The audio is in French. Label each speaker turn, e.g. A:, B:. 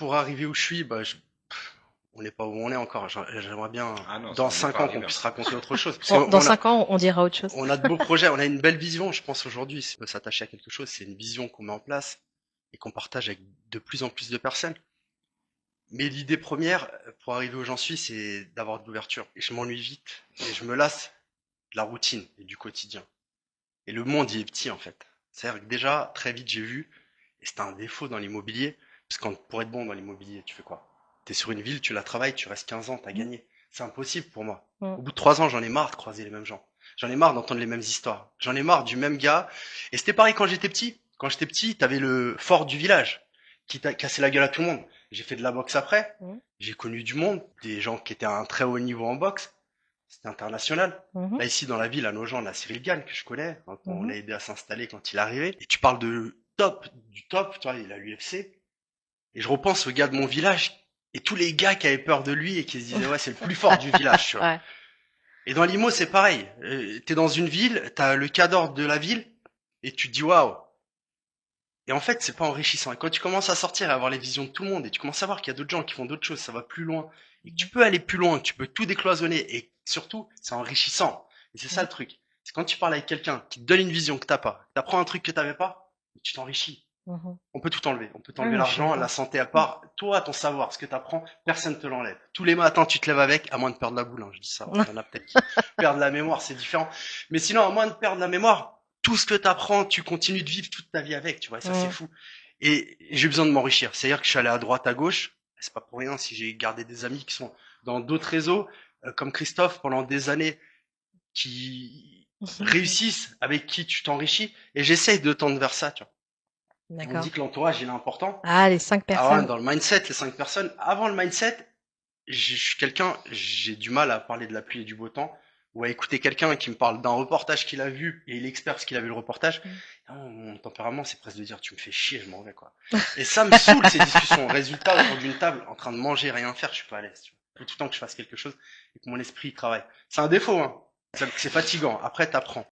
A: pour arriver où je suis, on n'est pas où on est encore. J'aimerais bien,
B: Ah non, ça,
A: dans
B: on n'est
A: 5
B: pas
A: ans, qu'on
B: arrivé
A: puisse
B: encore.
A: raconter autre chose. Parce
C: Dans
A: qu'on a,
C: 5 ans, on dira autre chose.
A: on a de beaux projets, on a une belle vision, je pense, aujourd'hui. Si on peut s'attacher à quelque chose, c'est une vision qu'on met en place et qu'on partage avec de plus en plus de personnes. Mais l'idée première, pour arriver où j'en suis, c'est d'avoir de l'ouverture. Et je m'ennuie vite. Et je me lasse de la routine et du quotidien. Et le monde, il est petit, en fait. C'est-à-dire que déjà, très vite, j'ai vu, et c'était un défaut dans l'immobilier, parce que pour être bon dans l'immobilier, tu fais quoi? T'es sur une ville, tu la travailles, tu restes 15 ans, t'as
C: Mmh.
A: gagné. C'est impossible pour moi.
C: Mmh.
A: Au bout de 3 ans, j'en ai marre de croiser les mêmes gens. J'en ai marre d'entendre les mêmes histoires. J'en ai marre du même gars. Et c'était pareil quand j'étais petit. Quand j'étais petit, t'avais le fort du village qui t'a cassé la gueule à tout le monde. J'ai fait de la boxe après.
C: Mmh.
A: J'ai connu du monde, des gens qui étaient à un très haut niveau en boxe. C'était international.
C: Mmh.
A: Là, ici, dans la ville, à Nogent, on a Cyril Gann, que je connais. On
C: Mmh.
A: l'a aidé à s'installer quand il est arrivé. Et tu parles de top, du top, tu vois, il a l'UFC. Et je repense aux gars de mon village et tous les gars qui avaient peur de lui et qui se disaient, ouais, c'est le plus fort du village, tu vois.
C: Ouais.
A: Et dans l'IMO, c'est pareil. T'es dans une ville, t'as le cadre de la ville et tu te dis, waouh. Et en fait, c'est pas enrichissant. Et quand tu commences à sortir et à avoir les visions de tout le monde et tu commences à voir qu'il y a d'autres gens qui font d'autres choses, ça va plus loin et que tu peux aller plus loin, que tu peux tout décloisonner et surtout, c'est enrichissant. Et c'est ça
C: Mmh.
A: le truc. C'est quand tu parles avec quelqu'un qui te donne une vision que t'as pas, t'apprends un truc que t'avais pas, et tu t'enrichis.
C: Mmh.
A: On peut tout enlever. On peut
C: Ouais,
A: t'enlever
C: je suis
A: l'argent, la
C: d'accord.
A: santé à part. Toi, ton savoir, ce que t'apprends, personne te l'enlève. Tous les matins, tu te lèves avec, à moins de perdre la boule, hein, je dis ça. Il y en a peut-être qui perdent la mémoire, c'est différent. Mais sinon, à moins de perdre la mémoire, tout ce que t'apprends, tu continues de vivre toute ta vie avec, tu vois, et ça c'est
C: Mmh.
A: fou. Et j'ai besoin de m'enrichir. C'est-à-dire que je suis allé à droite, à gauche. C'est pas pour rien si j'ai gardé des amis qui sont dans d'autres réseaux, comme Christophe, pendant des années, qui réussissent, avec qui tu t'enrichis. Et j'essaye de tendre vers ça, tu vois. On
C: D'accord.
A: dit que l'entourage, il est important.
C: Ah, les 5
A: Ah ouais,
C: personnes.
A: dans le mindset, les 5 personnes. Avant le mindset, je suis quelqu'un, j'ai du mal à parler de la pluie et du beau temps, ou à écouter quelqu'un qui me parle d'un reportage qu'il a vu, et il est expert parce qu'il a vu le reportage.
C: Mmh.
A: Ah, mon tempérament, c'est presque de dire, tu me fais chier, je m'en vais, quoi. Et ça me saoule, ces discussions. Résultat, autour d'une table, en train de manger, rien faire, je suis pas à l'aise, tu vois. Il faut tout le temps que je fasse quelque chose et que mon esprit travaille. C'est un défaut, hein. C'est fatigant. Après, t'apprends.